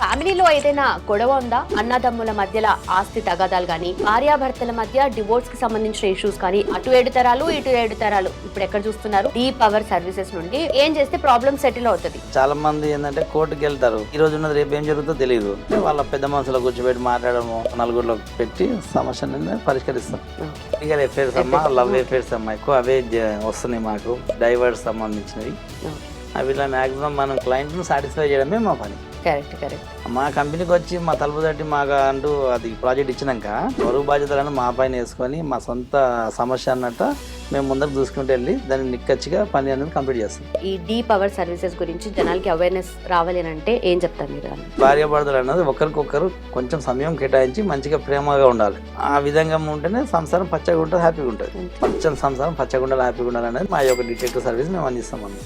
ఫ్యామిలీలో ఏదైనా గొడవ ఉందా? అన్నదమ్ముల మధ్యలో ఆస్తి తగాదాలు గానీ, భార్యాభర్తల మధ్య డివోర్స్ కి సంబంధించిన ఇష్యూస్ కానీ, అటు 7 తరాలు ఇటు 7 తరాలు ఇప్పుడు ఎక్కడ చూస్తున్నారు? డీ పవర్ సర్వీసెస్ నుండి ఏం చేస్తే ప్రాబ్లమ్ సెటిల్ అవుతుంది? చాలా మంది ఏంటంటే కోర్టుకి వెళ్తారు, ఈ రోజు ఉన్నది రేపు ఏం జరుగుతుందో తెలియదు. వాళ్ళ పెద్ద మనుషులు కూర్చోబెట్టి మాట్లాడము, నలుగురిలో పెట్టి సమస్యని పరిష్కరిస్తాం. లీగల్ అఫేర్స్ అమ్మా, లవ్ అఫేర్స్ అమ్మా, ఎక్కువ అవే వస్తున్నాయి మాకు. డైవర్స్ సంబంధించినవి అవి ఇలా మ్యాక్సిమం మనం క్లయింట్ను సాటిస్ఫై చేయడమే మా పని. కరెక్ట్. మా కంపెనీకి వచ్చి మా తలుపు తట్టి మాకు అంటూ అది ప్రాజెక్ట్ ఇచ్చినాక బరువు బాధ్యతలను మా పైన వేసుకొని మా సొంత సమస్య అన్నట్టు మేము ముందరకు చూసుకుంటూ వెళ్ళి దాన్ని నిక్కచ్చిగా పని అనేది కంప్లీట్ చేస్తాం. ఈ డీ పవర్ సర్వీసెస్ గురించి జనాలకి అవేర్నెస్ రావాలి అంటే ఏం చెప్తారు మీరు? భార్యాభర్తలు అన్నది ఒకరికొకరు కొంచెం సమయం కేటాయించి మంచిగా ప్రేమగా ఉండాలి. ఆ విధంగా ఉంటేనే సంసారం పచ్చగా ఉంటుంది, హ్యాపీగా ఉంటుంది. పచ్చని సంసారం పచ్చగా ఉండాలి, హ్యాపీగా ఉండాలి అనేది మా యొక్క డిటెక్టివ్ సర్వీస్ మేము అందిస్తామండి.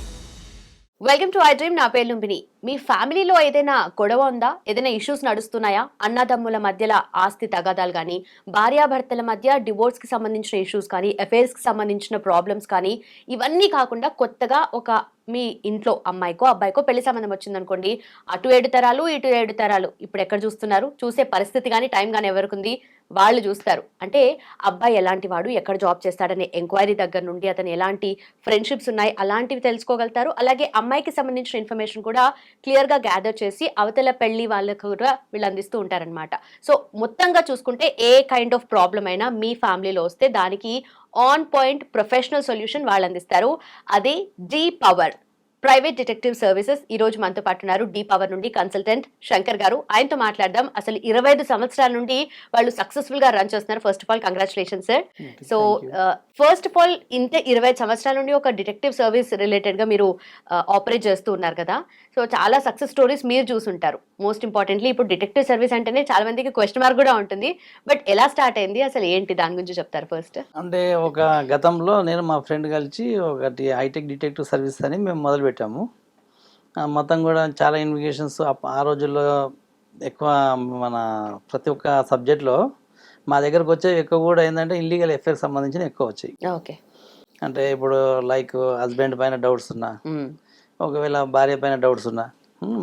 Welcome to I dream. నా పేరు లుంబిని. మీ ఫ్యామిలీలో ఏదైనా గొడవ ఉందా? ఏదైనా ఇష్యూస్ నడుస్తున్నాయా? అన్నదమ్ముల మధ్యలో ఆస్తి తగాదాలు కానీ, భార్యాభర్తల మధ్య డివోర్స్ కి సంబంధించిన ఇష్యూస్ కానీ, అఫైర్స్ కి సంబంధించిన ప్రాబ్లమ్స్ కానీ, ఇవన్నీ కాకుండా కొత్తగా ఒక మీ ఇంట్లో అమ్మాయికో అబ్బాయికో పెళ్లి సంబంధం వచ్చిందనుకోండి, అటు 7 తరాలు ఇటు 7 తరాలు ఇప్పుడు ఎక్కడ చూస్తున్నారు? చూసే పరిస్థితి కానీ టైం కానీ ఎవరికి ఉంది? వాళ్ళు చూస్తారు. అంటే అబ్బాయి ఎలాంటి వాడు, ఎక్కడ జాబ్ చేస్తాడనే ఎంక్వైరీ దగ్గర నుండి అతను ఎలాంటి ఫ్రెండ్షిప్స్ ఉన్నాయి అలాంటివి తెలుసుకోగలుగుతారు. అలాగే అమ్మాయికి సంబంధించిన ఇన్ఫర్మేషన్ కూడా క్లియర్గా గ్యాదర్ చేసి అవతల పెళ్లి వాళ్ళకు కూడా వీళ్ళు అందిస్తూ ఉంటారనమాట. సో మొత్తంగా చూసుకుంటే ఏ కైండ్ ఆఫ్ ప్రాబ్లం అయినా మీ ఫ్యామిలీలో వస్తే దానికి ఆన్ పాయింట్ ప్రొఫెషనల్ సొల్యూషన్ వాళ్ళు అందిస్తారు. అది D power private detective services. ఈ రోజు మనతో పాటు ఉన్నారు డీ పవర్ నుండి కన్సల్టెంట్ శంకర్ గారు. ఆయనతో మాట్లాడదాం. అసలు 25 సంవత్సరాల నుండి వాళ్ళు సక్సెస్ఫుల్ గా రన్ చేస్తున్నారు. First of all congratulation sir. So first of all ఇంత 25 సంవత్సరాల నుండి ఒక డిటెక్టివ్ సర్వీస్ రిలేటెడ్ గా మీరు ఆపరేట్ చేస్తూ ఉన్నారు కదా. సో చాలా సక్సెస్ స్టోరీస్ మీరు చూసుంటారు. మోస్ట్ ఇంపార్టెంట్లీ ఇప్పుడు డిటెక్టివ్ సర్వీస్ అంటేనే చాలా మందికి క్వశ్చన్ మార్క్ కూడా ఉంటుంది. బట్ ఎలా స్టార్ట్ అయింది, అసలు ఏంటి, దాని గురించి చెప్తారు ఫస్ట్? అంటే ఒక గతంలో నేను మా ఫ్రెండ్ కలిసి ఒకటి హైటెక్ డిటెక్టివ్ సర్వీస్ అని మేము మొదలు పెట్టాము. మొత్తం కూడా చాలా ఇన్వెస్టిగేషన్స్ ఆ రోజుల్లో ఎక్కువ మన ప్రతి ఒక్క సబ్జెక్ట్లో మా దగ్గరకు వచ్చే ఎక్కువ కూడా ఏంటంటే ఇల్లీగల్ అఫేర్స్ సంబంధించిన ఎక్కువ వచ్చాయి. ఓకే. అంటే ఇప్పుడు లైక్ హస్బెండ్ పైన డౌట్స్ ఉన్నా, ఒకవేళ భార్య పైన డౌట్స్ ఉన్నా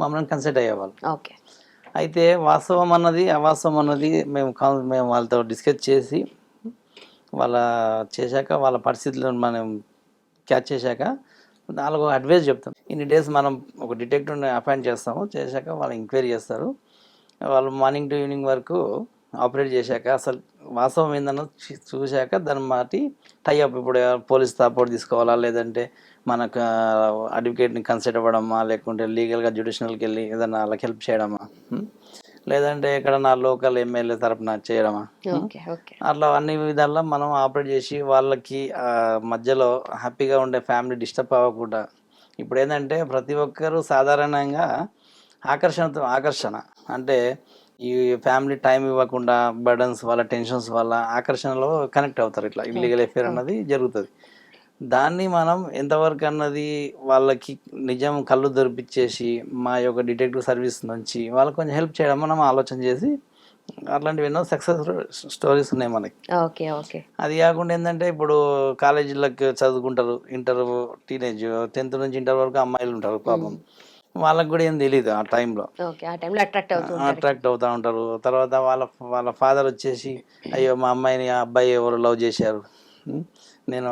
మమ్మల్ని కన్సల్ట్ అయ్యేవాళ్ళు. ఓకే. అయితే వాస్తవం అన్నది అవాస్తవం అన్నది మేము వాళ్ళతో డిస్కస్ చేసి వాళ్ళ చేశాక వాళ్ళ పరిస్థితులను మనం క్యాచ్ చేశాక వాళ్ళకు అడ్వైస్ చెప్తాం. ఇన్ని డేస్ మనం ఒక డిటెక్టివ్ని అపాయింట్ చేస్తాము, చేశాక వాళ్ళు ఎంక్వైరీ చేస్తారు. వాళ్ళు మార్నింగ్ టు ఈవినింగ్ వరకు ఆపరేట్ చేశాక అసలు వాస్తవం ఏందన్నది చూశాక దాన్ని బట్టి టైఅప్. ఇప్పుడు పోలీస్ సపోర్ట్ తీసుకోవాలా, లేదంటే మనకు అడ్వకేట్ని కన్సల్ట్ అవ్వడమా, లేకుంటే లీగల్గా జ్యుడిషియల్కి వెళ్ళి ఏదైనా వాళ్ళకి హెల్ప్ చేయడమా, లేదంటే ఎక్కడన్నా లోకల్ ఎమ్మెల్యే తరపున చేయడమా, అట్లా అన్ని విధాల్లో మనం ఆపరేట్ చేసి వాళ్ళకి మధ్యలో హ్యాపీగా ఉండే ఫ్యామిలీ డిస్టర్బ్ అవ్వకుండా. ఇప్పుడు ఏంటంటే ప్రతి ఒక్కరూ సాధారణంగా ఆకర్షణ అంటే ఈ ఫ్యామిలీ టైం ఇవ్వకుండా బర్డన్స్ వల్ల, టెన్షన్స్ వల్ల ఆకర్షణలో కనెక్ట్ అవుతారు. ఇట్లా ఇల్లీగల్ అఫేర్ అన్నది జరుగుతుంది. దాన్ని మనం ఎంతవరకు అన్నది వాళ్ళకి నిజం కళ్ళు దొరికిచ్చేసి మా యొక్క డిటెక్టివ్ సర్వీస్ నుంచి వాళ్ళకి కొంచెం హెల్ప్ చేయడం మనం ఆలోచన చేసి అట్లాంటివి ఎన్నో సక్సెస్ స్టోరీస్ ఉన్నాయి మనకి. ఓకే. ఓకే. అది కాకుండా ఏంటంటే ఇప్పుడు కాలేజీలకు చదువుకుంటారు, ఇంటర్, టీనేజ్ 10th నుంచి ఇంటర్ వరకు అమ్మాయిలు ఉంటారు. పాపం వాళ్ళకి కూడా ఏం తెలియదు ఆ టైంలో అట్రాక్ట్ అవుతూ ఉంటారు. తర్వాత వాళ్ళ ఫాదర్ వచ్చేసి అయ్యో మా అమ్మాయిని ఆ అబ్బాయి ఎవరు లవ్ చేశారు, నేను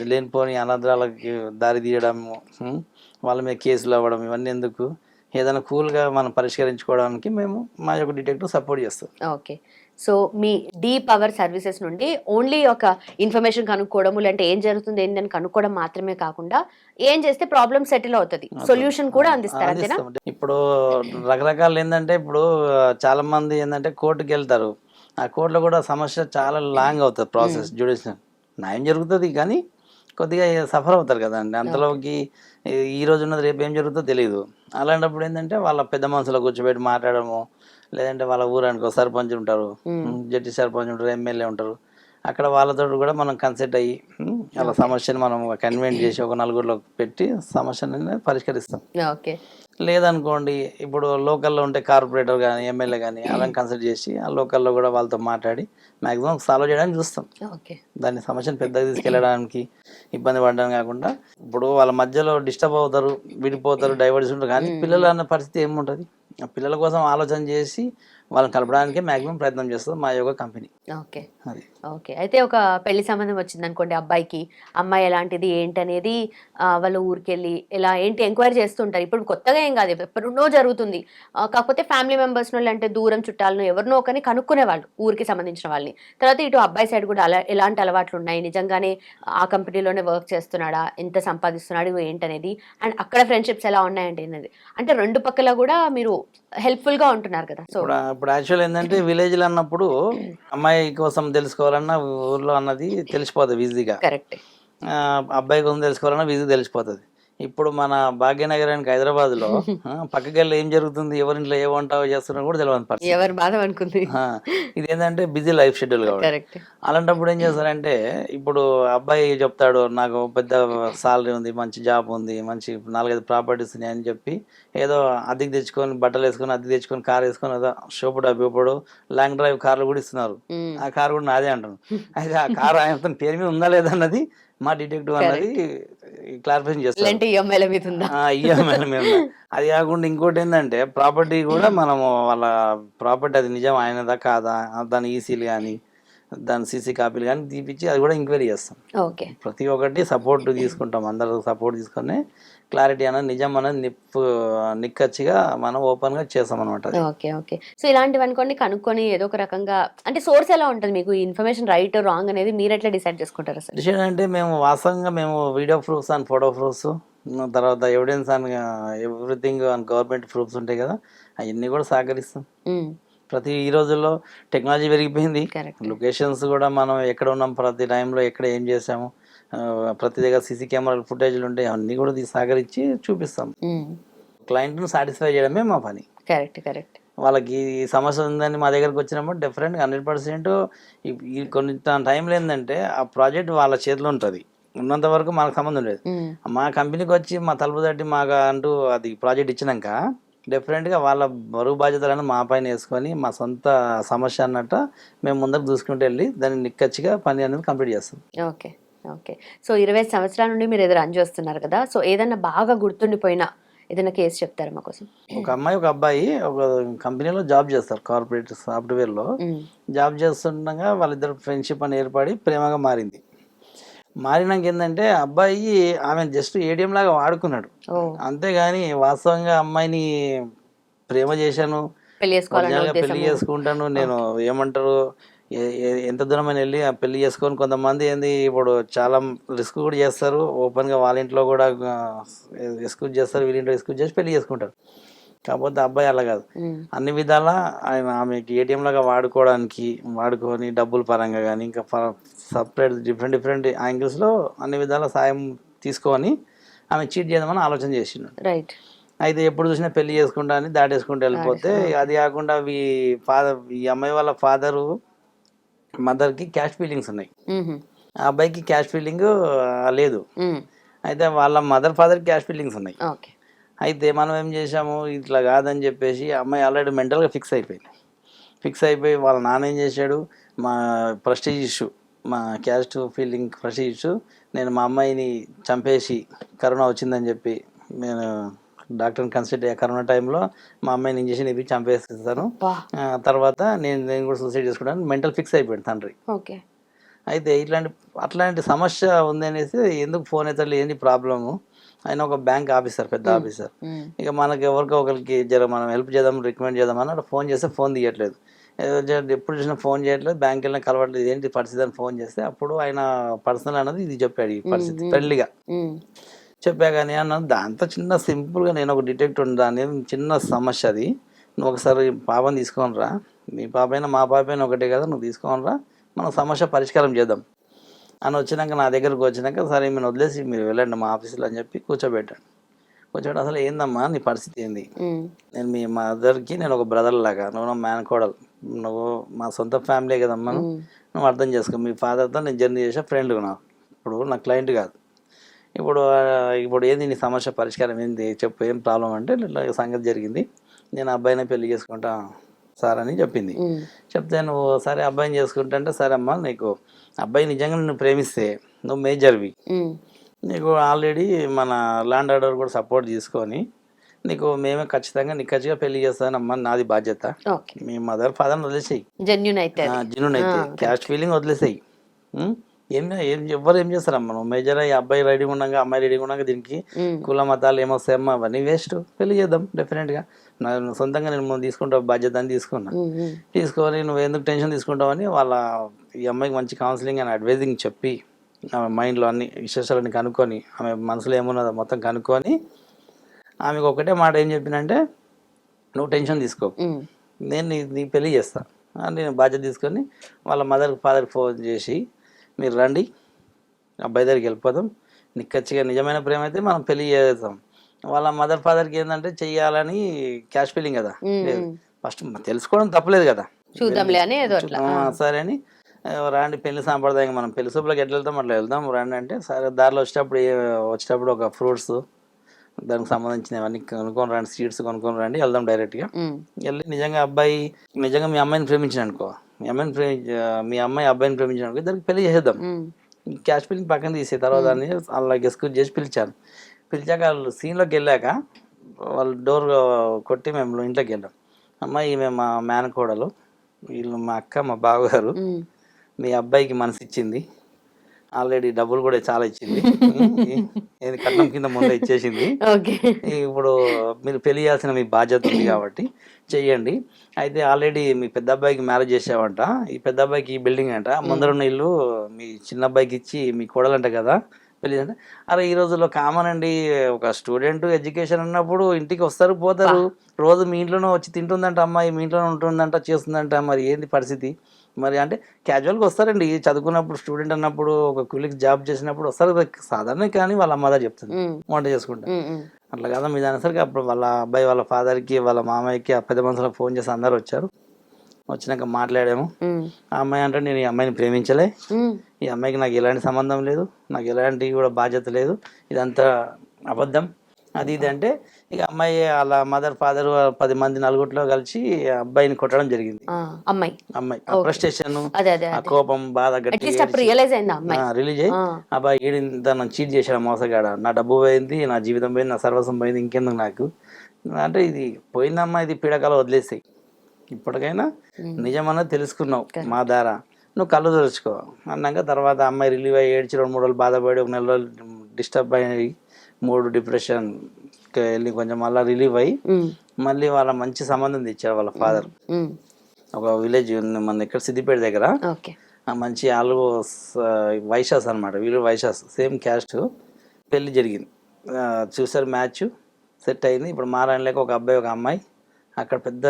లేనిపోని అనాథరాలకి దారి తీయడము, వాళ్ళ మీద కేసులు అవ్వడం, ఇవన్నీ ఎందుకు, ఏదైనా కూల్గా మనం పరిష్కరించుకోవడానికి మేము మా యొక్క డిటెక్టివ్ సపోర్ట్ చేస్తాం. ఓకే. సో మీ డీ పవర్ సర్వీసెస్ నుండి ఓన్లీ ఒక ఇన్ఫర్మేషన్ కనుక్కోవడం, లేదంటే ఏం జరుగుతుంది ఏంటని కనుక్కోవడం మాత్రమే కాకుండా ఏం చేస్తే ప్రాబ్లమ్ సెటిల్ అవుతుంది, సొల్యూషన్ కూడా అందిస్తారు అంతేనా? ఇప్పుడు రకరకాలు ఏంటంటే ఇప్పుడు చాలా మంది ఏంటంటే కోర్టుకి వెళ్తారు, ఆ కోర్టులో కూడా సమస్య చాలా లాంగ్ అవుతుంది ప్రాసెస్. జ్యుడిషియల్ న్యాయం జరుగుతుంది కానీ కొద్దిగా సఫర్ అవుతారు కదండి. అంతలోకి ఈ రోజు ఉన్నది రేపు ఏం జరుగుతుందో తెలియదు. అలాంటప్పుడు ఏంటంటే వాళ్ళ పెద్ద మనుషులు కూర్చోబెట్టి మాట్లాడము, లేదంటే వాళ్ళ ఊరానికి సర్పంచ్ ఉంటారు, జడ్జి సర్పంచ్ ఉంటారు, ఎమ్మెల్యే ఉంటారు, అక్కడ వాళ్ళతో కూడా మనం కన్సల్ట్ అయ్యి వాళ్ళ సమస్యను మనం కన్వెంట్ చేసి ఒక నలుగురిలో పెట్టి సమస్యని పరిష్కరిస్తాం. ఓకే. లేదనుకోండి ఇప్పుడు లోకల్లో ఉంటే కార్పొరేటర్ కానీ ఎమ్మెల్యే కానీ అలాని కన్సల్ట్ చేసి ఆ లోకల్లో కూడా వాళ్ళతో మాట్లాడి మ్యాక్సిమం సాల్వ్ చేయడానికి చూస్తాం. దాన్ని సమస్యను పెద్దగా తీసుకెళ్ళడానికి ఇబ్బంది పడడం కాకుండా. ఇప్పుడు వాళ్ళ మధ్యలో డిస్టర్బ్ అవుతారు, విడిపోతారు, డైవర్స్ ఉంటారు, కానీ పిల్లలు అన్న పరిస్థితి ఏముంటుంది, ఆ పిల్లల కోసం ఆలోచన చేసి వాళ్ళని కలపడానికే మ్యాక్సిమం ప్రయత్నం చేస్తుంది మా యోగా కంపెనీ. ఓకే. అది ఓకే. అయితే ఒక పెళ్లి సంబంధం వచ్చిందనుకోండి అబ్బాయికి. అమ్మాయి ఎలాంటిది ఏంటనేది వాళ్ళ ఊరికెళ్ళి ఇలా ఏంటి ఎంక్వైరీ చేస్తుంటారు. ఇప్పుడు కొత్తగా ఏం కాదు. ఎప్పటినుండో జరుగుతుంది. కాకపోతే ఫ్యామిలీ మెంబర్స్‌నో లేదంటే దూరం చుట్టాలను ఎవరినో ఒకరిని కనుక్కునేవాళ్ళు ఊరికి సంబంధించిన వాళ్ళని. తర్వాత ఇటు అబ్బాయి సైడ్ కూడా ఎలాంటి అలవాట్లున్నాయి, నిజంగానే ఆ కంపెనీలోనే వర్క్ చేస్తున్నాడా, ఎంత సంపాదిస్తున్నాడు ఏంటనేది, అండ్ అక్కడ ఫ్రెండ్‌షిప్స్ ఎలా ఉన్నాయండి అనేది. అంటే 2 పక్కల కూడా మీరు హెల్ప్‌ఫుల్‌గా ఉంటున్నారు కదా! సో ఇప్పుడు యాక్చువల్ ఏంటంటే విలేజ్లో అన్నప్పుడు అమ్మాయి కోసం తెలుసుకోవాలన్నా ఊర్లో అన్నది తెలిసిపోతుంది ఈజీగా. కరెక్టే. అబ్బాయి కోసం తెలుసుకోవాలన్నా ఈజీగా తెలిసిపోతుంది. ఇప్పుడు మన భాగ్యనగరానికి హైదరాబాద్లో పక్కకెళ్ళి ఏం జరుగుతుంది, ఎవరింట్లో ఏ వంట చేస్తున్నారో కూడా తెలియని పరిస్థితి. ఎవరి బాధ అనుకుంది. ఆ, ఇదేంటంటే బిజీ లైఫ్ షెడ్యూల్ కాబట్టి. కరెక్ట్. అలాంటప్పుడు ఏం చేస్తారంటే ఇప్పుడు అబ్బాయి చెప్తాడు నాకు పెద్ద సాలరీ ఉంది, మంచి జాబ్ ఉంది, మంచి 4-5 ప్రాపర్టీస్ ఉన్నాయి అని చెప్పి ఏదో అద్దెకి తెచ్చుకొని బట్టలు వేసుకొని అద్దెకి తెచ్చుకొని కార్ వేసుకొని ఏదో షోపుడు అబ్బిప్పుడు లాంగ్ డ్రైవ్ కార్లు కూడా ఇస్తున్నారు. ఆ కార్ కూడా నాదే అంటాను. అయితే ఆ కార్ ఆయన పేరు మీద ఉందా లేదా అన్నది మా డిటెక్టివ్ అన్నది క్లారిఫికేషన్ చేస్తారు. ఇలాంటి ఈఎంఐల మీద ఉందా? ఈఎంఐల మీద ఉందా. అది కాకుండా ఇంకోటి ఏంటంటే ప్రాపర్టీ కూడా మనము వాళ్ళ ప్రాపర్టీ అది నిజం ఆయనదా కాదా, దాని ఈసీలు కానీ దాని సీసీ కాపీలు కానీ తీపిచ్చి అది కూడా ఎంక్వైరీ చేస్తాం. ఓకే. ప్రతి ఒక్కటి సపోర్ట్ తీసుకుంటాం, అందరూ సపోర్ట్ తీసుకొని క్లారిటీ అనేది నిజం అనేది నిక్కచ్చిగా మనం ఓపెన్గా చేస్తాం అనమాట. ఓకే. ఓకే. సో ఇలాంటివి అనుకోండి కనుక్కొని ఏదో ఒక రకంగా అంటే సోర్స్ ఎలా ఉంటుంది మీకు? ఈ ఇన్ఫర్మేషన్ రైట్ రాంగ్ అనేది మీరు ఎట్లా డిసైడ్ చేసుకుంటారు అసలు? డిసిషన్ అంటే మేము వాస్తవంగా మేము video proofs and photo proofs తర్వాత evidence and everything and government proofs ఉంటాయి కదా, అవన్నీ కూడా సహకరిస్తాం. ప్రతి ఈ రోజుల్లో టెక్నాలజీ పెరిగిపోయింది. లొకేషన్స్ కూడా మనం ఎక్కడ ఉన్నాం, ప్రతి టైంలో ఎక్కడ ఏం చేసాము, ప్రతి దగ్గర సీసీ కెమెరా ఫుటేజ్లు ఉంటాయి, అవన్నీ కూడా సహకరించి చూపిస్తాం. క్లయింట్ను సాటిస్ఫై చేయడమే మా పని. కరెక్ట్. కరెక్ట్. వాళ్ళకి ఈ సమస్య ఉందని మా దగ్గరకు వచ్చినప్పుడు డెఫినెట్గా 100% ఈ కొన్ని టైంలో ఏంటంటే ఆ ప్రాజెక్ట్ వాళ్ళ చేతిలో ఉంటుంది, ఉన్నంత వరకు మనకు సంబంధం లేదు. మా కంపెనీకి వచ్చి మా తలుపు తట్టి మాకు అంటూ అది ప్రాజెక్ట్ ఇచ్చినాక డెఫినెట్గా వాళ్ళ బరువు బాధ్యతలను మా పైన వేసుకొని మా సొంత సమస్య అన్నట్టు మేము ముందరకు దూసుకుంటూ వెళ్ళి దాన్ని నిక్కచ్చిగా పని అనేది కంప్లీట్ చేస్తాం. ఓకే. ఓకే. సో 20 సంవత్సరాల నుండి మీరు ఏదో రన్ చేస్తున్నారు కదా, సో ఏదన్నా బాగా గుర్తుండిపోయిన ఏదైనా కేసు చెప్తారా మా కోసం? ఒక అమ్మాయి ఒక అబ్బాయి ఒక కంపెనీలో జాబ్ చేస్తారు, కార్పొరేట్ సాఫ్ట్వేర్లో జాబ్ చేస్తుండగా వాళ్ళిద్దరు ఫ్రెండ్షిప్ అని ఏర్పడి ప్రేమగా మారింది. మారినాక ఏంటంటే అబ్బాయి ఆమె జస్ట్ ఏటీఎం లాగా వాడుకున్నాడు, అంతేగాని వాస్తవంగా అమ్మాయిని ప్రేమ చేశాను, పెళ్లి చేసుకుంటాను నేను ఏమంటారు ఎంత దూరమైన వెళ్ళి ఆ పెళ్లి చేసుకొని కొంతమంది ఏంది ఇప్పుడు చాలా రిస్క్ కూడా చేస్తారు, ఓపెన్గా వాళ్ళ ఇంట్లో కూడా ఎక్స్క్యూజ్ చేస్తారు, వీళ్ళ ఇంట్లో ఎక్స్క్యూజ్ చేసి పెళ్లి చేసుకుంటారు. కాకపోతే అబ్బాయి అలా కాదు, అన్ని విధాలా ఆయన ఆమెకి ఏటీఎం లాగా వాడుకొని డబ్బుల పరంగా కానీ ఇంకా సపరేట్ డిఫరెంట్ యాంగిల్స్లో అన్ని విధాల సాయం తీసుకొని ఆమె చీట్ చేద్దామని ఆలోచన చేసిండు. రైట్. అయితే ఎప్పుడు చూసినా పెళ్లి చేసుకుంటా అని దాటేసుకుంటూ వెళ్ళిపోతే, అది కాకుండా ఈ అమ్మాయి వాళ్ళ ఫాదరు మదర్కి క్యాష్ ఫీలింగ్స్ ఉన్నాయి, ఆ అబ్బాయికి క్యాష్ ఫీలింగ్ లేదు. అయితే వాళ్ళ మదర్ ఫాదర్కి క్యాష్ ఫీలింగ్స్ ఉన్నాయి. అయితే మనం ఏం చేసాము, ఇట్లా కాదని చెప్పేసి అమ్మాయి ఆల్రెడీ మెంటల్గా ఫిక్స్ అయిపోయి వాళ్ళ నాన్న ఏం చేశాడు, మా ప్రెస్టీజ్ ఇష్యూ, మా క్యాస్ట్ ఫీలింగ్ ప్రెస్టీజ్ ఇష్యూ, నేను మా అమ్మాయిని చంపేసి కరోనా వచ్చిందని చెప్పి నేను డాక్టర్ని కన్సల్ట్ అయ్యా, కరోనా టైంలో మా అమ్మాయిని ఇంజక్షన్ ఇప్పి చంపేస్తాను, తర్వాత నేను కూడా సూసైడ్ చేసుకుంటాను మెంటల్ ఫిక్స్ అయిపోయాడు తండ్రి. అయితే అట్లాంటి సమస్య ఉంది అనేసి ఎందుకు ఫోన్ అవుతాడు, ఏంటి ప్రాబ్లము, ఆయన ఒక బ్యాంక్ ఆఫీసర్, పెద్ద ఆఫీసర్, ఇక మనకి ఎవరికో ఒకరికి మనం హెల్ప్ చేద్దాం రికమెండ్ చేద్దాం అన్న ఫోన్ చేస్తే ఫోన్ తీయట్లేదు, ఎప్పుడు చూసినా ఫోన్ చేయట్లేదు, బ్యాంక్ వెళ్ళినా కలవట్లేదు, ఏంటి పరిస్థితి అని ఫోన్ చేస్తే అప్పుడు ఆయన పర్సనల్ అన్నది ఇది చెప్పాడు, ఈ పరిస్థితి ఫ్రెండ్లీగా చెప్పా. కానీ అన్నది దాంతో చిన్న సింపుల్గా నేను ఒక డిటెక్టివ్ దాని చిన్న సమస్య అది, నువ్వు ఒకసారి పాపని తీసుకొని రా, మీ పాపైనా మా పాపైనా ఒకటే కదా, నువ్వు తీసుకొని రా, మనం సమస్య పరిష్కారం చేద్దాం అని వచ్చినాక నా దగ్గరకు వచ్చినాక సరే మీరు వదిలేసి మీరు వెళ్ళండి మా ఆఫీసులో అని చెప్పి కూర్చోబెట్టాను. అసలు ఏందమ్మా నీ పరిస్థితి ఏంది, నేను మీ మదర్కి నేను ఒక బ్రదర్ లాగా, నువ్వు నా మేనకోడలు, నువ్వు మా సొంత ఫ్యామిలీ కదమ్మా, నువ్వు అర్థం చేసుకో, మీ ఫాదర్తో నేను జర్నీ చేసే ఫ్రెండ్ నాకు, ఇప్పుడు నా క్లయింట్ కాదు, ఇప్పుడు ఏంది నీ సమస్య పరిష్కారం ఏంది చెప్పు, ఏం ప్రాబ్లం అంటే ఇట్లా సంగతి జరిగింది, నేను అబ్బాయిని పెళ్లి చేసుకుంటా సార్ అని చెప్పింది. చెప్తే నువ్వు సరే అబ్బాయిని చేసుకుంటా అంటే, సరే అమ్మా నీకు అబ్బాయి నిజంగా నిన్ను ప్రేమిస్తే నువ్వు మేజర్వి, నీకు ఆల్రెడీ మన ల్యాండ్ ఆర్డర్ కూడా సపోర్ట్ తీసుకొని నీకు మేమే ఖచ్చితంగా నిక్కచ్చిగా పెళ్లి చేస్తానమ్మా, నాది బాధ్యత. ఓకే. మీ మదర్ ఫాదర్ని వదిలేసేయి, జెన్యున్ అయితే అది. జెన్యూన్ అయితే క్యాస్ట్ ఫీలింగ్ వదిలేసేయి. ఉం? ఎవ్వరు ఏం చేస్తారమ్మా, నువ్వు మేజర్ అయ్యి అబ్బాయి రెడీగా ఉండగా అమ్మాయి రెడీగా ఉండగా దీనికి కుల మతాలు ఏమొస్తాయమ్మా, అవన్నీ వేస్ట్. పెళ్లి చేద్దాం డెఫినెట్గా. సొంతంగా నేను ముందు తీసుకుంటావు బాధ్యత అని తీసుకున్నా. తీసుకొని నువ్వు ఎందుకు టెన్షన్ తీసుకుంటావు అని వాళ్ళ ఈ అమ్మాయికి మంచి కౌన్సిలింగ్ అండ్ అడ్వైజింగ్ చెప్పి ఆమె మైండ్లో అన్ని విశేషాలన్నీ కనుక్కొని ఆమె మనసులో ఏమున్నదో మొత్తం కనుక్కొని ఆమెకు ఒకటే మాట ఏం చెప్పినంటే, నువ్వు టెన్షన్ తీసుకో, నేను నీ పెళ్లి చేస్తా అని నేను బాధ్యత తీసుకొని వాళ్ళ మదర్కి ఫాదర్కి ఫోన్ చేసి మీరు రండి అబ్బాయి దగ్గరికి వెళ్ళిపోదాం, నిక్కచ్చిగా నిజమైన ప్రేమ అయితే మనం పెళ్లి చేస్తాం. వాళ్ళ మదర్ ఫాదర్కి ఏంటంటే చెయ్యాలని క్యాష్ ఫీలింగ్ కదా, ఫస్ట్ తెలుసుకోవడం తప్పలేదు కదా, చూద్దాంలే అని ఏదో అట్లా. సరే అని రాండి పెళ్లి సాంప్రదాయంగా మనం పెళ్లి సూపులకు ఎట్లా వెళ్తాం అట్లా వెళ్దాం రండి అంటే, సరే దారిలో వచ్చేటప్పుడు ఒక ఫ్రూట్స్ దానికి సంబంధించినవన్నీ కొనుక్కొని రండి, సీడ్స్ కొనుక్కొని రండి, వెళ్దాం డైరెక్ట్గా. వెళ్ళి నిజంగా అబ్బాయి నిజంగా మీ అమ్మాయిని ప్రేమించిన అనుకో, మీ అమ్మాయి అబ్బాయిని ప్రేమించిన అనుకో, దానికి పెళ్లి చేసేద్దాం. క్యాష్ ఫీలింగ్ పక్కన తీసే తర్వాత దాన్ని అలా ఎక్స్క్యూజ్ చేసి పిలిచాను. పిలిచాక వాళ్ళు సీన్లోకి వెళ్ళాక వాళ్ళు డోర్ కొట్టి మేము ఇంట్లోకి వెళ్ళాం. అమ్మాయి ఈమె మా మేనకోడలు, వీళ్ళు మా అక్క మా బావగారు, మీ అబ్బాయికి మనసు ఇచ్చింది, ఆల్రెడీ డబ్బులు కూడా చాలా ఇచ్చింది, కట్నం కింద ముందే ఇచ్చేసింది. ఇప్పుడు మీరు పెళ్లి చేయాల్సిన మీ బాధ్యత ఉంది కాబట్టి చెయ్యండి. అయితే ఆల్రెడీ మీ పెద్ద అబ్బాయికి మ్యారేజ్ చేసావంట, ఈ పెద్ద అబ్బాయికి ఈ బిల్డింగ్ అంట, ముందరున్న ఇల్లు మీ చిన్న అబ్బాయికి ఇచ్చి మీ కోడలంట కదా పెళ్లి అంటే. అరే ఈ రోజుల్లో కామన్ అండి, ఒక స్టూడెంట్ ఎడ్యుకేషన్ ఉన్నప్పుడు ఇంటికి వస్తారు పోతారు, రోజు మీ ఇంట్లోనే వచ్చి తింటుందంట అమ్మాయి, మీ ఇంట్లోనే ఉంటుందంట చేస్తుందంట, మరి ఏంది పరిస్థితి మరి అంటే క్యాజువల్గా వస్తారండి చదువుకున్నప్పుడు, స్టూడెంట్ అన్నప్పుడు ఒక కూలికి జాబ్ చేసినప్పుడు వస్తారు సాధారణ, కానీ వాళ్ళ అమ్మ చెప్తుంది వంట చేసుకుంటా అట్లా కదా మీద అనేసరికి అప్పుడు వాళ్ళ అబ్బాయి వాళ్ళ ఫాదర్కి వాళ్ళ మామయ్యకి ఆ పెద్ద మనుషులకు ఫోన్ చేసి అందరు వచ్చారు. వచ్చినాక మాట్లాడాము. ఆ అమ్మాయి అంటే నేను ఈ అమ్మాయిని ప్రేమించలే, ఈ అమ్మాయికి నాకు ఎలాంటి సంబంధం లేదు, నాకు ఎలాంటి కూడా బాధ్యత లేదు, ఇదంతా అబద్ధం అది ఇది అంటే, ఇక అమ్మాయి వాళ్ళ మదర్ ఫాదర్ 10 మంది నలుగురిలో కలిసి అబ్బాయిని కొట్టడం జరిగింది. అమ్మాయి ఫ్రస్ట్రేషన్, ఆ కోపం, బాధ గట్టి రిలీజ్ అయ్యి అబ్బాయి నన్ను చీట్ చేశాడు మోసగాడ, నా డబ్బు పోయింది, నా జీవితం పోయింది, నా సర్వస్వం పోయింది, ఇంకెందుకు నాకు అంటే, ఇది పోయిందమ్మా, ఇది పీడకాలు వదిలేసాయి, ఇప్పటికైనా నిజమన్నది తెలుసుకున్నావు మా ద్వారా, నువ్వు కళ్ళు తెరుచుకో అన్నాక తర్వాత అమ్మాయి రిలీవ్ అయ్యి ఏడ్చి 2-3 రోజులు బాధపడి, 1 నెల రోజులు డిస్టర్బ్ అయ్యి 3 డిప్రెషన్ వెళ్ళి కొంచెం మళ్ళీ రిలీవ్ అయ్యి మళ్ళీ వాళ్ళ మంచి సంబంధం తెచ్చారు వాళ్ళ ఫాదర్. ఒక విలేజ్ మన ఇక్కడ సిద్దిపేట దగ్గర మంచి వాళ్ళు వైశాస్ అనమాట, వీళ్ళు వైశాస్ సేమ్ క్యాస్ట్. పెళ్లి జరిగింది, చూసారు, మ్యాచ్ సెట్ అయింది. ఇప్పుడు మారాయణలేక ఒక అబ్బాయి ఒక అమ్మాయి అక్కడ పెద్ద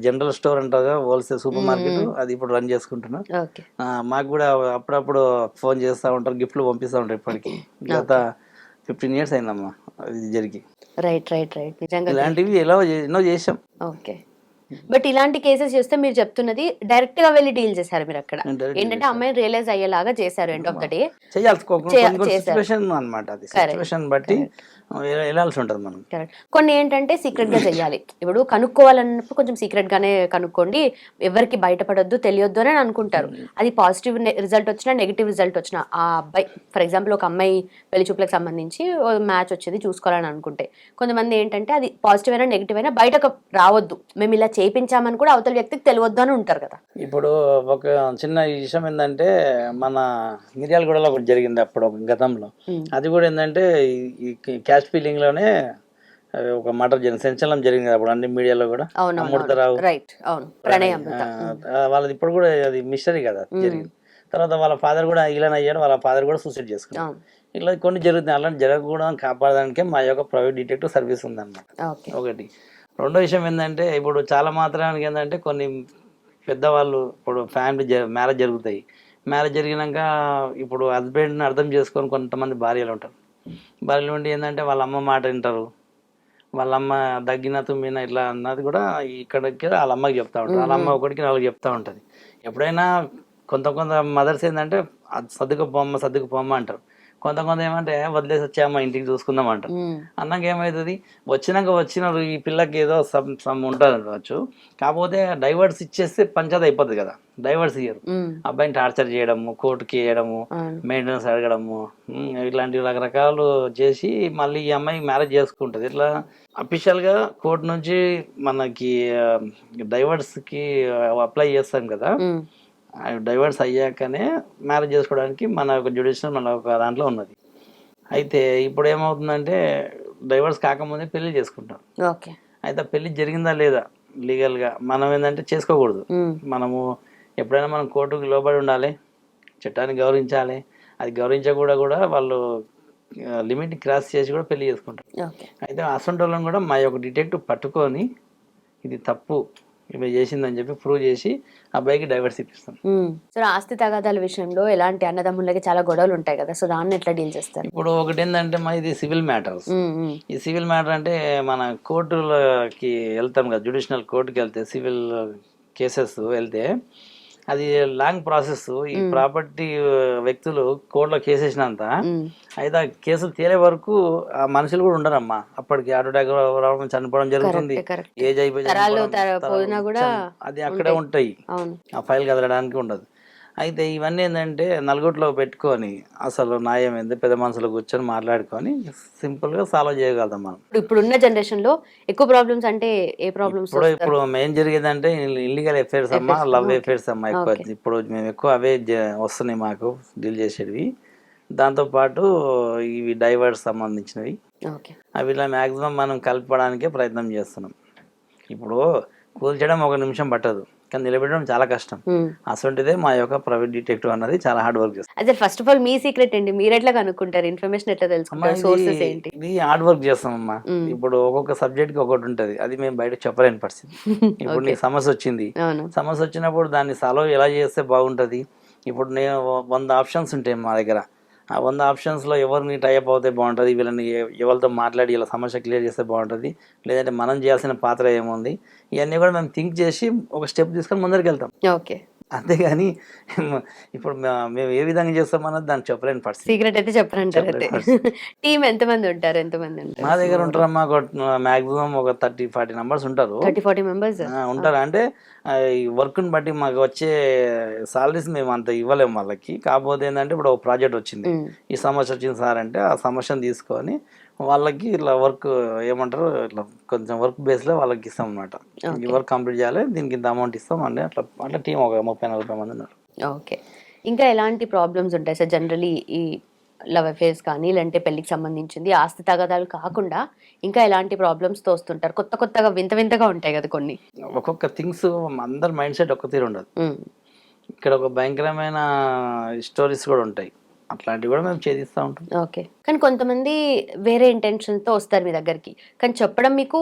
జనరల్ స్టోర్ అంటారు, హోల్సేల్ సూపర్ మార్కెట్, అది ఇప్పుడు రన్ చేసుకుంటున్నారు. మాకు కూడా అప్పుడప్పుడు ఫోన్ చేస్తూ ఉంటారు, గిఫ్ట్లు పంపిస్తూ ఉంటారు. ఇప్పటికి గత 15 years అయిందమ్మా ఇది జరిగి. ఇలాంటివి ఎన్నో చేసాం. బట్ ఇలాంటి కేసెస్ చూస్తే మీరు చెప్తున్నది డైరెక్ట్ గా వెళ్ళి డీల్ చేశారు మీరు అక్కడ, ఏంటంటే అమ్మాయిని రియలైజ్ అయ్యేలాగా చేశారు. ఎండ్ ఆఫ్ ద డే అన్నమాట, అది సిచువేషన్ బట్టి వెళ్ళాల్సి ఉంటుంది మనం. కొన్ని ఏంటంటే సీక్రెట్ గా చేయాలి. ఇప్పుడు కనుక్కోవాలన్నప్పుడు కొంచెం సీక్రెట్ గానే కనుక్కోండి, ఎవరికి బయటపడొద్దు, తెలియొద్దు అని అనుకుంటారు. అది పాజిటివ్ రిజల్ట్ వచ్చినా నెగిటివ్ రిజల్ట్ వచ్చినా, ఆ అబ్బాయి ఫర్ ఎగ్జాంపుల్ ఒక అమ్మాయి పెళ్లి చూపులకు సంబంధించి మ్యాచ్ వచ్చేది చూసుకోవాలని అనుకుంటే, కొంతమంది ఏంటంటే అది పాజిటివ్ అయినా నెగిటివ్ అయినా బయటకు రావద్దు, మేము ఇలా చేయించామని కూడా అవతల వ్యక్తికి తెలియొద్దు అని ఉంటారు కదా. ఇప్పుడు ఒక చిన్న విషయం ఏంటంటే, మన మిర్యాలగూడలో ఒకటి జరిగింది అప్పుడు గతంలో, అది కూడా ఏంటంటే ఈ క్యాష్ ఫీలింగ్ లోనే ఒక మర్డర్ జరిగింది, సంచలనం జరిగింది కదా అప్పుడు అన్ని మీడియాలో కూడా. అమృతరావు వాళ్ళది ఇప్పుడు కూడా అది మిస్టరీ కదా జరిగింది. తర్వాత వాళ్ళ ఫాదర్ కూడా ఇలానే అయ్యాడు, వాళ్ళ ఫాదర్ కూడా సూసైడ్ చేసుకున్నాడు. ఇలా కొన్ని జరుగుతున్నాయి, అలాంటి జరగకూడదు కాపాడడానికే మా యొక్క ప్రైవేట్ డిటెక్టివ్ సర్వీస్ ఉందన్నమాట. ఒకటి. రెండో విషయం ఏంటంటే, ఇప్పుడు చాలా మాత్రానికి ఏంటంటే కొన్ని పెద్దవాళ్ళు ఇప్పుడు ఫ్యామిలీ మ్యారేజ్ జరుగుతాయి, మ్యారేజ్ జరిగినాక ఇప్పుడు హస్బెండ్ని అర్థం చేసుకొని కొంతమంది భార్యలు ఉంటారు. భార్యలు ఉండి ఏంటంటే వాళ్ళ అమ్మ మాట వింటారు, వాళ్ళ అమ్మ దగ్గిన తుమ్మిన ఇట్లా అన్నది కూడా ఇక్కడికి వాళ్ళ అమ్మకి చెప్తా ఉంటారు, వాళ్ళ అమ్మ ఒకటికి వాళ్ళకి చెప్తా ఉంటుంది. ఎప్పుడైనా కొంత మదర్స్ ఏంటంటే సర్దుకుపోమ్మ అంటారు, కొంత ఏమంటే వదిలేసి వచ్చామా ఇంటికి చూసుకుందాం అంటారు. అన్నాక ఏమవుతుంది, వచ్చినారు ఈ పిల్లకి ఏదో సమ్ ఉండవచ్చు, కాకపోతే డైవర్స్ ఇచ్చేస్తే పంచాయతీ అయిపోతుంది కదా. డైవర్స్ ఇయ్యరు, అబ్బాయిని టార్చర్ చేయడము, కోర్టుకి వేయడము, మెయింటెనెన్స్ అడగడము, ఇట్లాంటివి రకరకాలు చేసి మళ్ళీ ఈ అమ్మాయి మ్యారేజ్ చేసుకుంటుంది. ఇట్లా అఫీషియల్గా కోర్టు నుంచి మనకి డైవర్స్కి అప్లై చేస్తాం కదా, డైవర్స్ అయ్యాకనే మ్యారేజ్ చేసుకోవడానికి మన ఒక జ్యుడిషియల్ మన ఒక దాంట్లో ఉన్నది. అయితే ఇప్పుడు ఏమవుతుందంటే డైవర్స్ కాకముందే పెళ్లి చేసుకుంటాం. అయితే పెళ్లి జరిగిందా లేదా లీగల్గా మనం ఏంటంటే చేసుకోకూడదు. మనము ఎప్పుడైనా మనం కోర్టుకు లోబడి ఉండాలి, చట్టాన్ని గౌరవించాలి. అది గౌరవించకూడా వాళ్ళు లిమిట్ క్రాస్ చేసి కూడా పెళ్లి చేసుకుంటారు. అయితే అసంటి వాళ్ళని కూడా మా యొక్క డిటెక్టివ్ పట్టుకొని ఇది తప్పు ఇవి చేసిందని చెప్పి ప్రూవ్ చేసి అబ్బాయికి డైవర్స్ ఇప్పిస్తాం. సో ఆస్తి తగాదాల విషయంలో ఎలాంటి అన్నదమ్ములకి చాలా గొడవలు ఉంటాయి కదా, సో దాన్ని ఎట్లా డీల్ చేస్తారు? ఇప్పుడు ఒకటి ఏంటంటే మా ఇది సివిల్ మ్యాటర్స్. ఈ సివిల్ మ్యాటర్ అంటే మన కోర్టులకి వెళ్తాం కదా, జ్యుడిషియల్ కోర్టుకి వెళ్తే సివిల్ కేసెస్ వెళ్తే అది లాంగ్ ప్రాసెస్. ఈ ప్రాపర్టీ వ్యక్తులు కోర్టులో కేసు వేసినంత అయితే ఆ కేసులు తేలే వరకు ఆ మనుషులు కూడా ఉండరమ్మా. అప్పటికి హార్ట్ అటాక్ రావడం, చనిపోవడం జరుగుతుంది. ఏజ్ అయిపోయి అది అక్కడే ఉంటాయి, ఆ ఫైల్ కదలడానికి ఉండదు. అయితే ఇవన్నీ ఏంటంటే నలుగురిలో పెట్టుకొని అసలు న్యాయం ఏంది పెద్ద మనుషులు కూర్చొని మాట్లాడుకొని సింపుల్గా సాల్వ్ చేయగలుగుతాం మనం. ఇప్పుడున్న జనరేషన్ లో ఎక్కువ ప్రాబ్లమ్స్ అంటే ఏ ప్రాబ్లమ్స్? ఇప్పుడు మెయిన్ జరిగేదంటే ఇల్లీగల్ అఫైర్స్ అమ్మా, లవ్ అఫైర్స్ అమ్మా ఎక్కువ. ఇప్పుడు మేము ఎక్కువ అవే వస్తున్నాయి మాకు డీల్ చేసేవి. దాంతోపాటు ఇవి డైవర్స్ సంబంధించినవి, అవి ఇలా మ్యాక్సిమం మనం కలపడానికే ప్రయత్నం చేస్తున్నాం. ఇప్పుడు కూల్చడం 1 నిమిషం పట్టదు, కానీ నిలబెట్టడం చాలా కష్టం. అసలుంటిదే మా యొక్క ప్రైవేట్ డిటెక్టివ్ అన్నది చాలా హార్డ్ వర్క్ చేస్తాం. అదే first of all me secret ఏంటి? మీరు ఎట్లా కనుక్కుంటారు? ఇన్ఫర్మేషన్ ఎట్లా తెలుసుకుంటారు? సోర్సెస్ ఏంటి? ఇది హార్డ్ వర్క్ చేస్తామమ్మా. ఇప్పుడు ఒక్కొక్క సబ్జెక్ట్ కి ఒకటి ఉంటది, అది మేము బయట చెప్పలేని పరిస్థితి. ఇప్పుడు నీకు సమస్య వచ్చింది, సమస్య వచ్చినప్పుడు దాన్ని సాల్వ్ ఎలా చేస్తే బాగుంటది. ఇప్పుడు నేను 100 ఆప్షన్స్ ఉంటాయి మా దగ్గర. ఆ 100 ఆప్షన్స్లో ఎవరిని టైప్ అవుతే బాగుంటుంది, వీళ్ళని ఎవరితో మాట్లాడి ఇలా సమస్య క్లియర్ చేస్తే బాగుంటుంది, లేదంటే మనం చేయాల్సిన పాత్ర ఏముంది, ఇవన్నీ కూడా మేము థింక్ చేసి ఒక స్టెప్ తీసుకొని ముందరికి వెళ్తాం. అంతేగాని ఇప్పుడు మేము ఏ విధంగా చేస్తామన్నది దాన్ని చెప్పలేని పరిస్థితి. సీక్రెట్ అయితే చెప్పరంటారు. టీమ్ ఎంతమంది ఉంటారు? మా దగ్గర ఉంటారమ్మా మాక్సిమం ఒక 30-40 మెంబర్స్ ఉంటారు. 30-40 మెంబర్స్ ఉంటారు. అంటే ఈ వర్క్ని బట్టి మాకు వచ్చే సాలరీస్ మేము అంత ఇవ్వలేము వాళ్ళకి. కాకపోతే ఏంటంటే ఇప్పుడు ఒక ప్రాజెక్ట్ వచ్చింది, ఈ సమస్య వచ్చింది సార్ అంటే ఆ సమస్యను తీసుకొని వాళ్ళకి ఇట్లా వర్క్ ఏమంటారు, ఇట్లా కొంచెం వర్క్ బేస్లో వాళ్ళకి ఇస్తాం అనమాట. ఈ వర్క్ కంప్లీట్ చేయాలి, దీనికి ఇంత అమౌంట్ ఇస్తాం అంటే అట్లా టీం ఒక 30-40 మంది ఉన్నారు. ఓకే. ఇంకా ఎలాంటి ప్రాబ్లమ్స్ ఉంటాయి సార్ జనరలీ ఈ లవ్ అఫేర్స్ కానీ, లేదంటే పెళ్లికి సంబంధించింది ఆస్తి తగాదాలు కాకుండా ఇంకా ఎలాంటి ప్రాబ్లమ్స్ తోస్తుంటారు? కొత్తగా వింతగా ఉంటాయి కదా కొన్ని. ఒక్కొక్క థింగ్స్ అందరి మైండ్ సెట్ ఒక్క తీరు ఉండదు. ఇక్కడ ఒక భయంకరమైన స్టోరీస్ కూడా ఉంటాయి, అట్లాంటివి కూడా మేము ఛేదిస్తూ ఉంటాం. ఓకే. కానీ కొంతమంది వేరే ఇంటెన్షన్తో వస్తారు మీ దగ్గరికి, కానీ చెప్పడం మీకు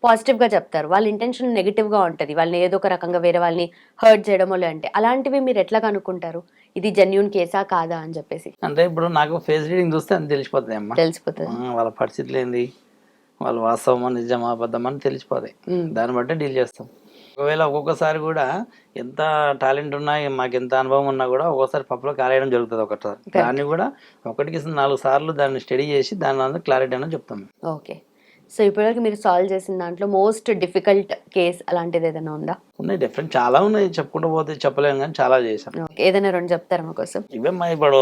పాజిటివ్గా చెప్తారు, వాళ్ళ ఇంటెన్షన్ నెగిటివ్గా ఉంటుంది, వాళ్ళని ఏదో ఒక రకంగా వేరే వాళ్ళని హర్ట్ చేయడమో లేదంటే అలాంటివి మీరు ఎట్లా కనుక్కుంటారు ఇది జెన్యూన్ కేసా కాదా అని చెప్పేసి? అంటే ఇప్పుడు నాకు ఫేస్ రీడింగ్ చూస్తే అని తెలిసిపోతుంది అమ్మా, తెలిసిపోతుంది వాళ్ళ పరిస్థితులు ఏంది, వాళ్ళు వాస్తవమా నిజమా అబద్ధమా అని తెలిసిపోతాయి. దాన్ని బట్టి డీల్ చేస్తాం. ఒకవేళ ఒక్కొక్కసారి కూడా ఎంత టాలెంట్ ఉన్నా, మాకు ఎంత అనుభవం ఉన్నా కూడా ఒక్కోసారి పప్పులో కాలేయడం జరుగుతుంది ఒకసారి. దాన్ని కూడా 1-4 సార్లు దాన్ని స్టడీ చేసి దాని అంతా క్లారిటీ అనేది చెప్తాం. ఓకే. సో ఇప్పటివరకు మీరు సాల్వ్ చేసిన దాంట్లో మోస్ట్ డిఫికల్ట్ కేస్ అలాంటిది ఏదైనా ఉందా? ఉన్నాయి, డిఫరెంట్ చాలా ఉన్నాయి, చెప్పుకుంటూ పోతే చెప్పలేము కానీ చాలా చేసాం. ఏదైనా 2 చెప్తారా మా కోసం? ఇవేమ్మా ఇప్పుడు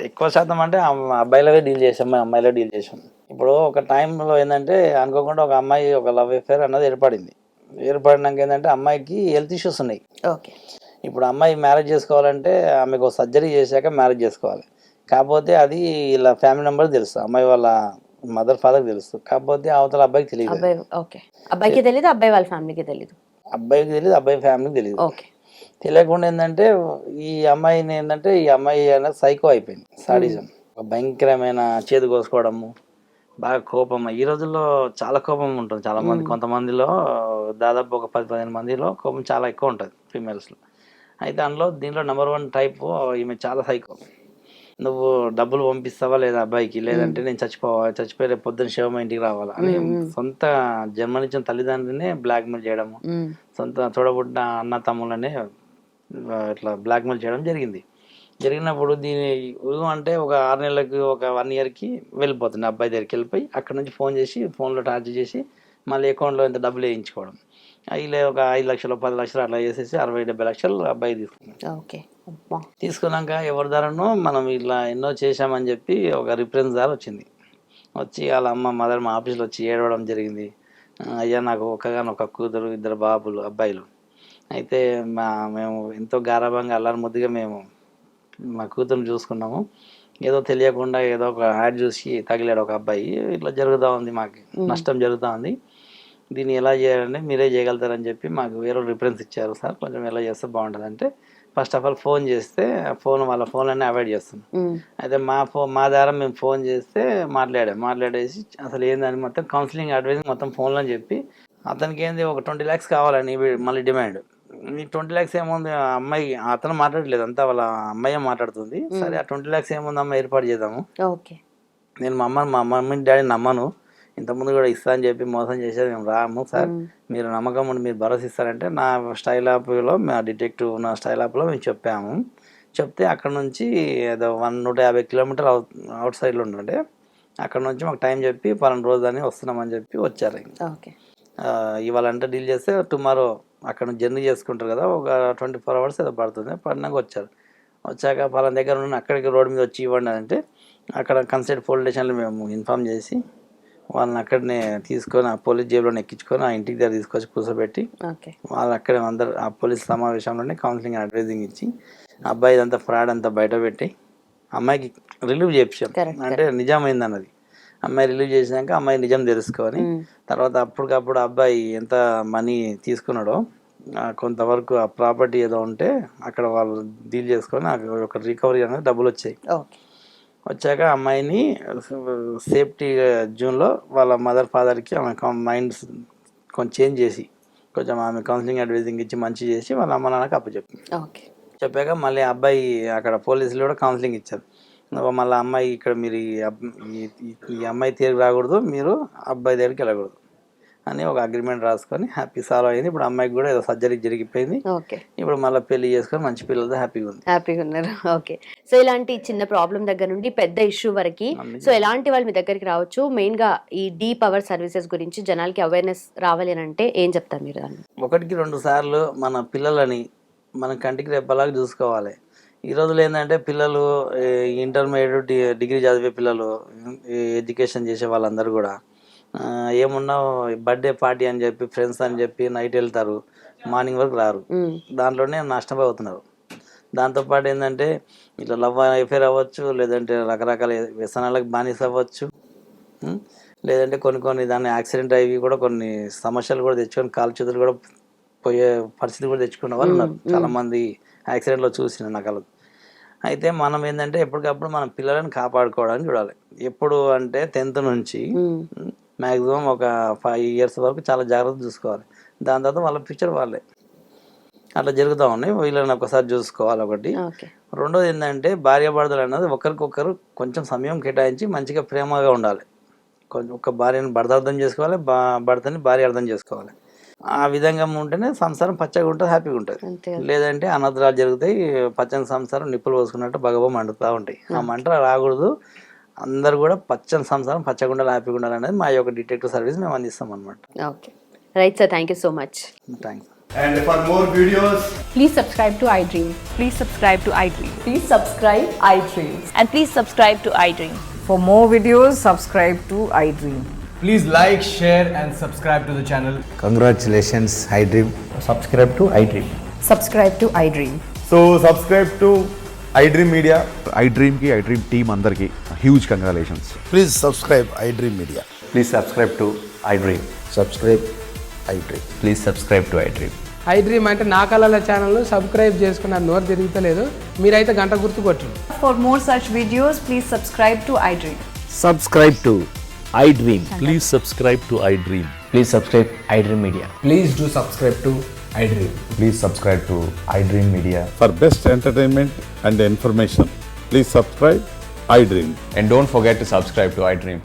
ఎక్కువ శాతం అంటే అబ్బాయిలవే డీల్ చేసాం, అమ్మాయిలే డీల్ చేసాం. ఇప్పుడు ఒక టైంలో ఏంటంటే అనుకోకుండా ఒక అమ్మాయి ఒక లవ్ అఫేర్ అన్నది ఏర్పడినాక ఏంటంటే అమ్మాయికి హెల్త్ ఇష్యూస్ ఉన్నాయి. ఓకే. ఇప్పుడు అమ్మాయి మ్యారేజ్ చేసుకోవాలంటే ఆమెకు సర్జరీ చేశాక మ్యారేజ్ చేసుకోవాలి. కాకపోతే అది ఇలా ఫ్యామిలీ మెంబర్ తెలుసు, అమ్మాయి వాళ్ళ మదర్ ఫాదర్ తెలుసు, కాకపోతే అవతల అబ్బాయికి తెలియదు. అబ్బాయికి తెలియదు, అబ్బాయి వాళ్ళ ఫ్యామిలీకి తెలియదు. అబ్బాయికి తెలియదు, అబ్బాయి ఫ్యామిలీకి తెలియదు. తెలియకుండా ఏంటంటే ఈ అమ్మాయిని ఏంటంటే ఈ అమ్మాయి అనేది సైకో అయిపోయింది, సాడిజం, భయంకరమైన చేదు కోసుకోవడము, బాగా కోపం. ఈ రోజుల్లో చాలా కోపం ఉంటుంది చాలా మంది, కొంతమందిలో దాదాపు ఒక 10-15 మందిలో కోపం చాలా ఎక్కువ ఉంటుంది ఫీమేల్స్లో. అయితే దీంట్లో నెంబర్ 1 టైప్ ఈమె చాలా సైకో. నువ్వు డబ్బులు పంపిస్తావా లేదా అబ్బాయికి, లేదంటే నేను చచ్చిపోయి రేపు పొద్దున్న శివమ ఇంటికి రావాలా అని సొంత జన్మనిచ్చిన తల్లిదండ్రులనే బ్లాక్మెయిల్ చేయడము, సొంత చూడబుట్టిన అన్న తమ్ముళ్ళనే ఇట్లా బ్లాక్మెయిల్ చేయడం జరిగింది. జరిగినప్పుడు దీని అంటే ఒక 6 నెలలకు ఒక 1 ఇయర్కి వెళ్ళిపోతుంది అబ్బాయి దగ్గరికి వెళ్ళిపోయి అక్కడ నుంచి ఫోన్ చేసి ఫోన్లో టార్చ్ చేసి మళ్ళీ అకౌంట్లో ఇంత డబ్బులు వేయించుకోవడం ఇలా ఒక 5 లక్షలు 10 లక్షలు అట్లా వేసేసి 60-70 లక్షలు అబ్బాయి తీసుకున్నాడు. ఓకే. తీసుకున్నాక ఎవరి దారనో మనం ఇలా ఎన్నో చేశామని చెప్పి ఒక రిఫరెన్స్ దారి వచ్చింది. వచ్చి వాళ్ళ మదర్ మా ఆఫీస్లో వచ్చి ఏడవడం జరిగింది. అయ్యా నాకు ఒక్కగానొక్క కూతురు 2 బాబులు అబ్బాయిలు అయితే మేము ఎంతో గారాభంగా అల్లారి ముద్దుగా మేము మా కూతురుని చూసుకున్నాము. ఏదో తెలియకుండా ఏదో ఒక యాడ్ చూసి తగిలాడు ఒక అబ్బాయి. ఇట్లా జరుగుతూ ఉంది, మాకు నష్టం జరుగుతూ ఉంది, దీన్ని ఎలా చేయాలంటే మీరే చేయగలుగుతారని చెప్పి మాకు వేరే రిఫరెన్స్ ఇచ్చారు సార్, కొంచెం ఎలా చేస్తే బాగుంటుంది అంటే ఫస్ట్ ఆఫ్ ఆల్ ఫోన్ చేస్తే వాళ్ళ ఫోన్లన్నీ అవాయిడ్ చేస్తున్నాం. అయితే మా ద్వారా మేము ఫోన్ చేస్తే మాట్లాడేసి అసలు ఏందని మొత్తం కౌన్సిలింగ్ అడ్వైజింగ్ మొత్తం ఫోన్లో చెప్పి అతనికి ఏంది ఒక 20 lakhs కావాలని మళ్ళీ డిమాండ్. ఈ 20 lakhs ఏముంది, ఆ అమ్మాయి అతను మాట్లాడలేదు, అంతా వాళ్ళ అమ్మాయి మాట్లాడుతుంది. సరే ఆ 20 lakhs ఏముంది అమ్మ ఏర్పాటు చేద్దాము. నేను మా మమ్మీ డాడీ నమ్మను, ఇంతకుముందు కూడా ఇస్తా అని చెప్పి మోసం చేసేది మేము రాము సార్, మీరు నమ్మకం ఉండి మీరు భరోసా ఇస్తారంటే నా స్టైల్ యాప్లో మా డిటెక్టివ్ నా స్టైల్ యాప్లో మేము చెప్పాము. చెప్తే అక్కడ నుంచి ఏదో 150 కిలోమీటర్ అవుట్ సైడ్లో ఉండే అక్కడ నుంచి మాకు టైం చెప్పి 12 రోజులు అని వస్తున్నామని చెప్పి వచ్చారు. ఇవాళ అంటే డీల్ చేస్తే టుమారో అక్కడ నుంచి జర్నీ చేసుకుంటారు కదా, ఒక 24 hours ఏదో పడుతుంది. పడినాక వచ్చాక పలానా దగ్గర ఉన్న అక్కడికి రోడ్డు మీద వచ్చి ఇవ్వండి అంటే అక్కడ కన్సల్ట్ పోలీస్ స్టేషన్లో మేము ఇన్ఫామ్ చేసి వాళ్ళని అక్కడనే తీసుకొని ఆ పోలీస్ జేబులో ఎక్కించుకొని ఆ ఇంటికి దగ్గర తీసుకొచ్చి కూర్చోబెట్టి వాళ్ళు అక్కడే అందరు ఆ పోలీస్ సమావేశంలోనే కౌన్సిలింగ్ అడ్వైజింగ్ ఇచ్చి అబ్బాయి అంతా ఫ్రాడ్ అంతా బయట పెట్టి అమ్మాయికి రిలీవ్ చేయించాం. అంటే నిజమైంది అన్నది అమ్మాయి రిలీవ్ చేసినాక అమ్మాయి నిజం తెలుసుకొని తర్వాత అప్పటికప్పుడు అబ్బాయి ఎంత మనీ తీసుకున్నాడో కొంతవరకు ఆ ప్రాపర్టీ ఏదో ఉంటే అక్కడ వాళ్ళు డీల్ చేసుకొని ఒక రికవరీ అనేది డబ్బులు వచ్చాక అమ్మాయిని సేఫ్టీ జూన్లో వాళ్ళ మదర్ ఫాదర్కి ఆమె మైండ్ కొంచెం చేంజ్ చేసి కొంచెం ఆమె కౌన్సిలింగ్ అడ్వైజింగ్ ఇచ్చి మంచి చేసి వాళ్ళ అమ్మ నాన్నకి చెప్పాక మళ్ళీ అబ్బాయి అక్కడ పోలీసులు కూడా కౌన్సిలింగ్ ఇచ్చారు. మళ్ళీ అమ్మాయి ఇక్కడ మీరు ఈ అమ్మాయి తిరిగి రాకూడదు, మీరు అబ్బాయి దగ్గరికి వెళ్ళకూడదు అని ఒక అగ్రిమెంట్ రాసుకొని హ్యాపీ సాల్వ్ అయింది. ఇప్పుడు అమ్మాయికి కూడా ఏదో సర్జరీ జరిగిపోయింది. ఇప్పుడు మళ్ళీ పెళ్లి చేసుకొని మంచి పిల్లలతో హ్యాపీగా ఉన్నారు. ఓకే. సో ఇలాంటి చిన్న ప్రాబ్లం దగ్గర నుండి పెద్ద ఇష్యూ వరకు సో ఎలాంటి వాళ్ళు మీ దగ్గరికి రావచ్చు? మెయిన్ గా ఈ డీ పవర్ సర్వీసెస్ గురించి జనాలకి అవేర్నెస్ రావాలి అని అంటే ఏం చెప్తారు మీరు? 1-2 సార్లు మన పిల్లలని మన కంటికి రెప్పలాగా చూసుకోవాలి. ఈ రోజులు ఏంటంటే పిల్లలు ఇంటర్మీడియట్ డిగ్రీ చదివే పిల్లలు ఎడ్యుకేషన్ చేసే వాళ్ళందరూ కూడా ఏమున్నా బర్త్డే పార్టీ అని చెప్పి ఫ్రెండ్స్ అని చెప్పి నైట్ వెళ్తారు, మార్నింగ్ వరకు రారు, దాంట్లోనే నష్టపోతున్నారు. దాంతోపాటు ఏంటంటే ఇట్లా లవ్ అఫేర్ అవ్వచ్చు, లేదంటే రకరకాల వ్యసనాలకు బానిస అవ్వచ్చు, లేదంటే కొన్ని దాన్ని యాక్సిడెంట్ అయ్యి కూడా కొన్ని సమస్యలు కూడా తెచ్చుకొని కాలు చేతులు కూడా పోయే పరిస్థితి కూడా తెచ్చుకున్న వాళ్ళు ఉన్నారు. చాలామంది యాక్సిడెంట్లో చూసిన నకలు. అయితే మనం ఏంటంటే ఎప్పటికప్పుడు మన పిల్లలను కాపాడుకోవడానికి చూడాలి. ఎప్పుడు అంటే 10th నుంచి మ్యాక్సిమం ఒక 5 years వరకు చాలా జాగ్రత్త చూసుకోవాలి. దాని తర్వాత వాళ్ళ ఫ్యూచర్ వాళ్ళే. అట్లా జరుగుతూ ఉన్నాయి. వీళ్ళని ఒకసారి చూసుకోవాలి ఒకటి. రెండోది ఏంటంటే భార్యాభర్తలు అన్నది ఒకరికొకరు కొంచెం సమయం కేటాయించి మంచిగా ప్రేమగా ఉండాలి. కొంచెం ఒక భార్యను భర్త అర్థం చేసుకోవాలి, భర్తని భార్య అర్థం చేసుకోవాలి. ఆ విధంగా ఉంటేనే సంసారం పచ్చగా ఉంటుంది, హ్యాపీగా ఉంటుంది. లేదంటే అనర్థాలు జరుగుతాయి. పచ్చని సంసారం నిప్పులు పోసుకున్నట్టు భగవం మండుతూ ఉంటాయి. ఆ మంట రాకూడదు. అందరూ కూడా పచ్చని సంసారం పచ్చగా ఉండాలి, హ్యాపీగా ఉండాలి అనేది మా యొక్క డిటెక్టివ్ సర్వీస్ మేము అందిస్తాం అన్నమాట. Okay, right sir, thank you so much. Thanks. And for more videos, please subscribe to iDream. Please subscribe to iDream. Please subscribe iDream. And please subscribe to iDream. For more videos, subscribe to iDream. please like, share and subscribe to the channel. Congratulations, iDream. Subscribe to iDream. Subscribe to iDream. So subscribe to iDream Media. iDream ki iDream team andarki huge congratulations. Please subscribe iDream Media. Please subscribe to iDream. Subscribe iDream. Please subscribe to iDream. iDream అంటే నా కళల ఛానల్ను subscribe చేసుకున్న నోరు తిరుగుతలేదు, మీరైతే గంట గుర్తు కొట్టండి. For more such videos, please subscribe to iDream. Subscribe to iDream. Please subscribe to iDream. Please subscribe iDream Media. Please do subscribe to iDream. Please subscribe to iDream Media. For best entertainment and information, please subscribe iDream. And don't forget to subscribe to iDream.